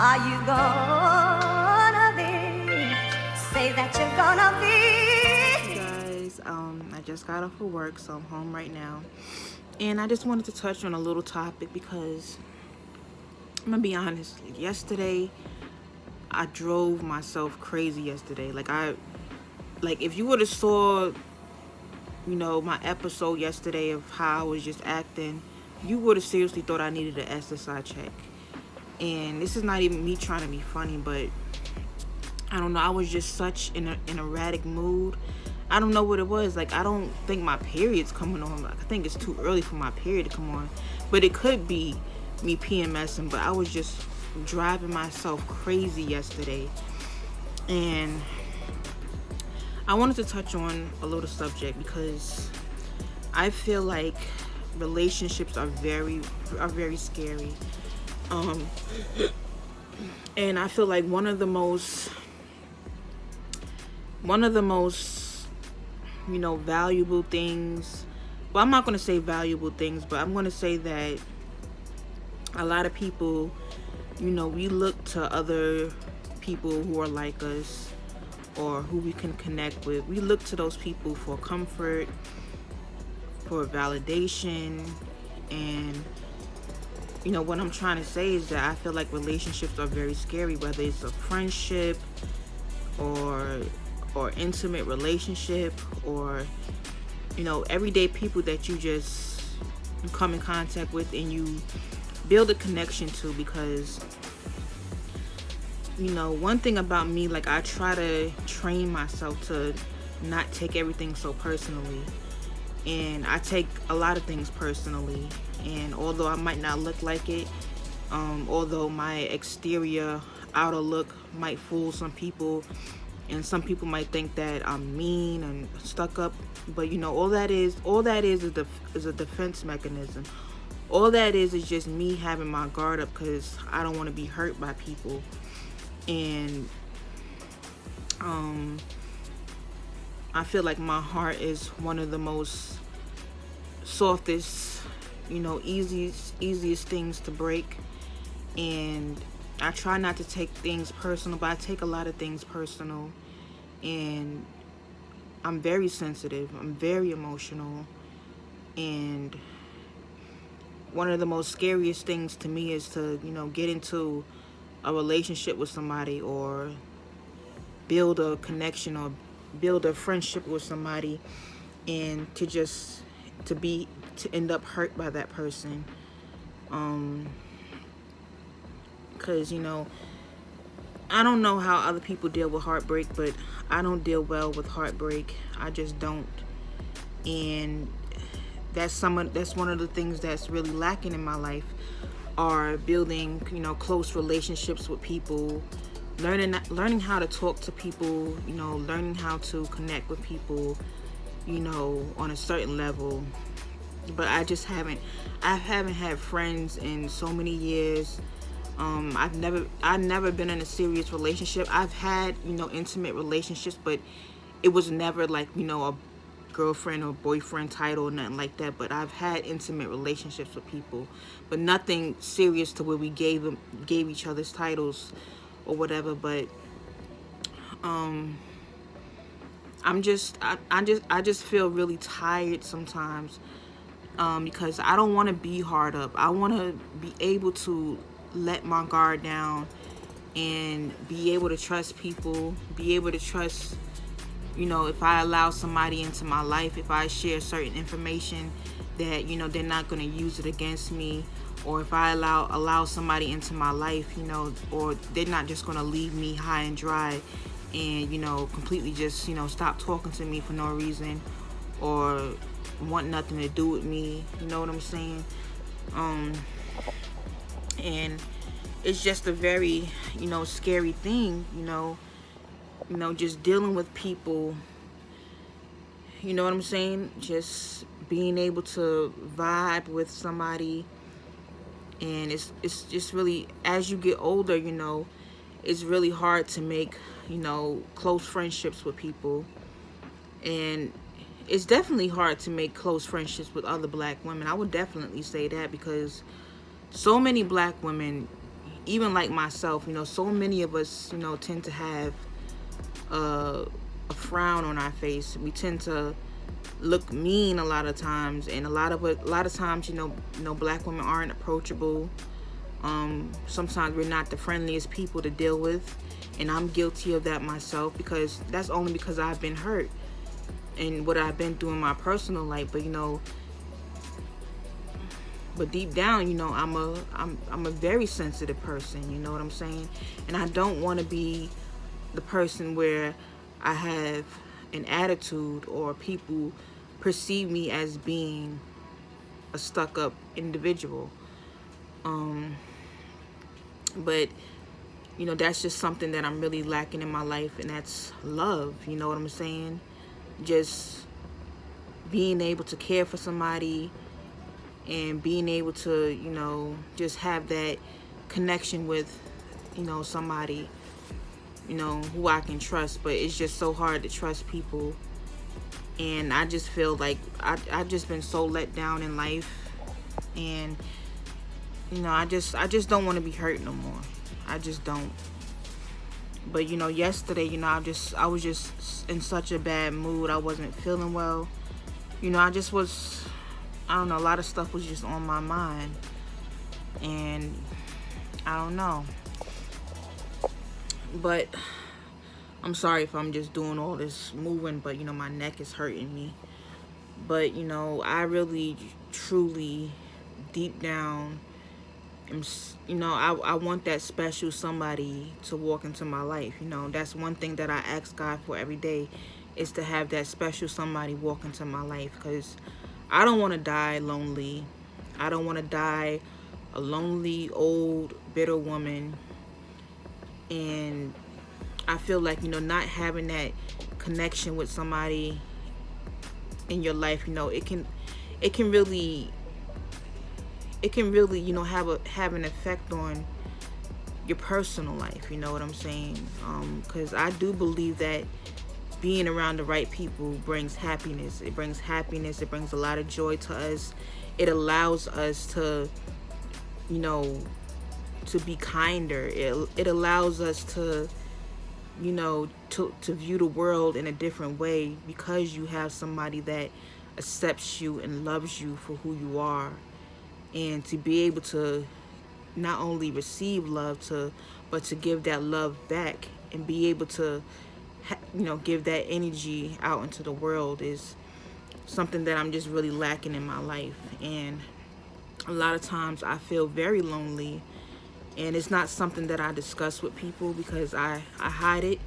Are you gonna be? Say that you're gonna be. Guys, I just got off of work, so I'm home right now. And I just wanted to touch on a little topic because I'm gonna be honest. Yesterday, I drove myself crazy yesterday. Like if you would have saw, my episode yesterday of how I was just acting, you would have seriously thought I needed an SSI check. And this is not even me trying to be funny, but I don't know. I was just such in an erratic mood. I don't know what it was. Like, I don't think my period's coming on. Like, I think it's too early for my period to come on. But it could be me PMSing. But I was just driving myself crazy yesterday. And I wanted to touch on a little subject because I feel like relationships are very scary. And I feel like one of the most valuable things. Well, I'm not going to say valuable things, but I'm going to say that a lot of people, we look to other people who are like us or who we can connect with. We look to those people for comfort, for validation, and what I'm trying to say is that I feel like relationships are very scary, whether it's a friendship or intimate relationship or everyday people that you come in contact with and you build a connection to. Because one thing about me, like, I try to train myself to not take everything so personally, and I take a lot of things personally. And although I might not look like it, although my exterior outer look might fool some people, and some people might think that I'm mean and stuck up, but all that is a defense mechanism. All that is just me having my guard up because I don't want to be hurt by people. And I feel like my heart is one of the most softest, easiest things to break. And I try not to take things personal, but I take a lot of things personal. And I'm very sensitive. I'm very emotional. And one of the most scariest things to me is to, get into a relationship with somebody or build a connection or build a friendship with somebody and to end up hurt by that person. Because I don't know how other people deal with heartbreak, but I don't deal well with heartbreak. I just don't. And that's one of the things that's really lacking in my life, are building close relationships with people, learning how to talk to people, learning how to connect with people, on a certain level. But I haven't had friends in so many years. I've never been in a serious relationship. I've had, intimate relationships, but it was never like, a girlfriend or boyfriend title or nothing like that. But I've had intimate relationships with people, but nothing serious to where we gave each other's titles or whatever. But I just feel really tired sometimes, because I don't want to be hard up. I want to be able to let my guard down and be able to trust people, be able to trust, if I allow somebody into my life, if I share certain information, that, they're not going to use it against me. Or if I allow somebody into my life, or they're not just going to leave me high and dry and, completely just, stop talking to me for no reason or want nothing to do with me. You know what I'm saying? And it's just a very, scary thing, just dealing with people, you know what I'm saying? Just being able to vibe with somebody. And it's just really, as you get older, it's really hard to make, close friendships with people. And it's definitely hard to make close friendships with other black women. I would definitely say that, because so many black women even like myself, so many of us, tend to have a frown on our face. We tend to look mean a lot of times, and a lot of times, black women aren't approachable. Sometimes we're not the friendliest people to deal with, and I'm guilty of that myself, because that's only because I've been hurt and what I've been through in my personal life. But deep down, I'm a very sensitive person, you know what I'm saying? And I don't want to be the person where I have an attitude or people perceive me as being a stuck-up individual. But that's just something that I'm really lacking in my life, and that's love, you know what I'm saying? Just being able to care for somebody and being able to, just have that connection with, somebody, who I can trust. But it's just so hard to trust people, and I just feel like I've just been so let down in life, and I just don't want to be hurt no more. I just don't. But yesterday, I was just in such a bad mood. I wasn't feeling well. I just was, I don't know, a lot of stuff was just on my mind, and I don't know. But I'm sorry if I'm just doing all this moving, but my neck is hurting me. But I really, truly, deep down, I want that special somebody to walk into my life. That's one thing that I ask God for every day, is to have that special somebody walk into my life, because I don't want to die lonely. I don't want to die a lonely, old, bitter woman. And I feel like, not having that connection with somebody in your life, it can really, have an effect on your personal life. You know what I'm saying? Because I do believe that being around the right people brings happiness. It brings happiness. It brings a lot of joy to us. It allows us to, to be kinder. It allows us to, to view the world in a different way, because you have somebody that accepts you and loves you for who you are. And to be able to not only receive love, but to give that love back, and be able to give that energy out into the world, is something that I'm just really lacking in my life. And a lot of times I feel very lonely, and it's not something that I discuss with people, because I hide it,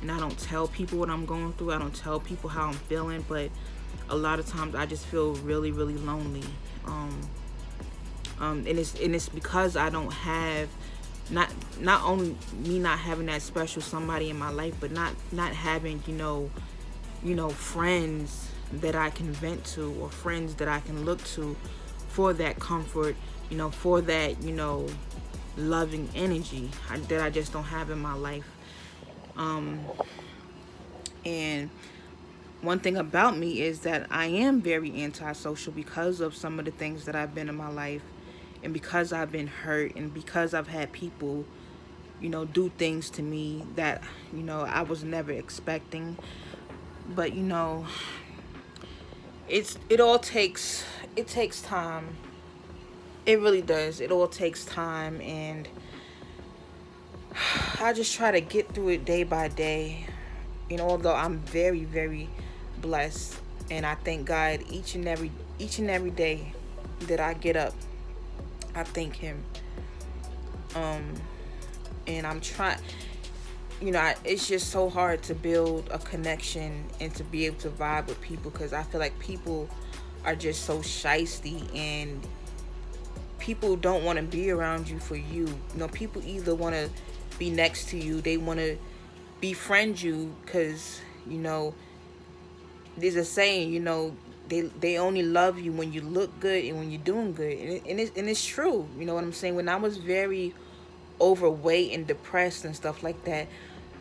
and I don't tell people what I'm going through. I don't tell people how I'm feeling. But a lot of times I just feel really, really lonely. And it's because I don't have, not only me not having that special somebody in my life, but not having friends that I can vent to, or friends that I can look to for that comfort, for that loving energy that I just don't have in my life. And one thing about me is that I am very antisocial, because of some of the things that I've been in my life, and because I've been hurt, and because I've had people, do things to me that, I was never expecting. But, it takes time. It really does. It all takes time, and I just try to get through it day by day. Although I'm very, very blessed, and I thank God each and every day that I get up. I thank Him. And I'm trying, it's just so hard to build a connection and to be able to vibe with people, because I feel like people are just so shysty, and people don't want to be around you for you. People either want to be next to you, they want to befriend you, because there's a saying, they only love you when you look good and when you're doing good, and it's true. You know what I'm saying? When I was very overweight and depressed and stuff like that,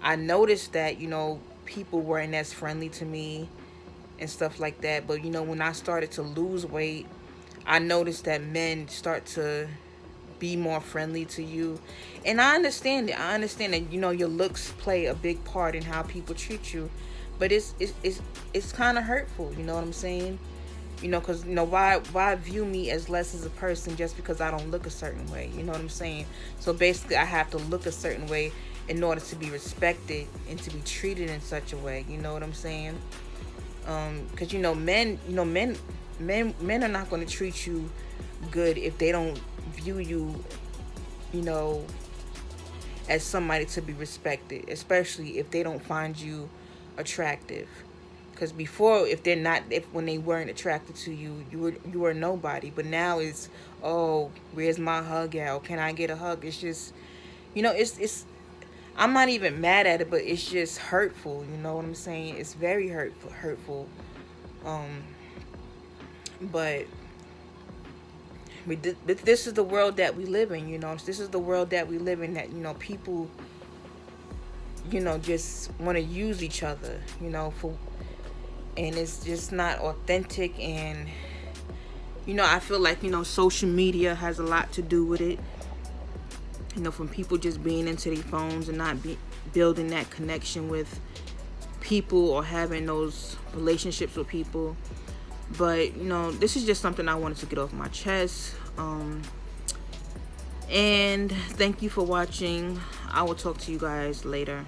I noticed that people weren't as friendly to me and stuff like that. But when I started to lose weight, I noticed that men start to be more friendly to you. And I understand it. I understand that, you know, your looks play a big part in how people treat you, but it's kind of hurtful, you know what I'm saying? You know, because, you know, why view me as less as a person just because I don't look a certain way? You know what I'm saying? So basically, I have to look a certain way in order to be respected and to be treated in such a way. You know what I'm saying? Because, you know, men are not going to treat you good if they don't view you, you know, as somebody to be respected, especially if they don't find you attractive. Because before, if when they weren't attracted to you, you were nobody. But now it's, oh, where's my hug at? Or can I get a hug? It's just, you know, it's. I'm not even mad at it, but it's just hurtful. You know what I'm saying? It's very hurtful. Um, but this is the world that we live in. You know, this is the world that we live in. That, you know, people, you know, just want to use each other. You know, and it's just not authentic. And, you know, I feel like, you know, social media has a lot to do with it. You know, from people just being into their phones and not building that connection with people or having those relationships with people. But, you know, this is just something I wanted to get off my chest. And thank you for watching. I will talk to you guys later.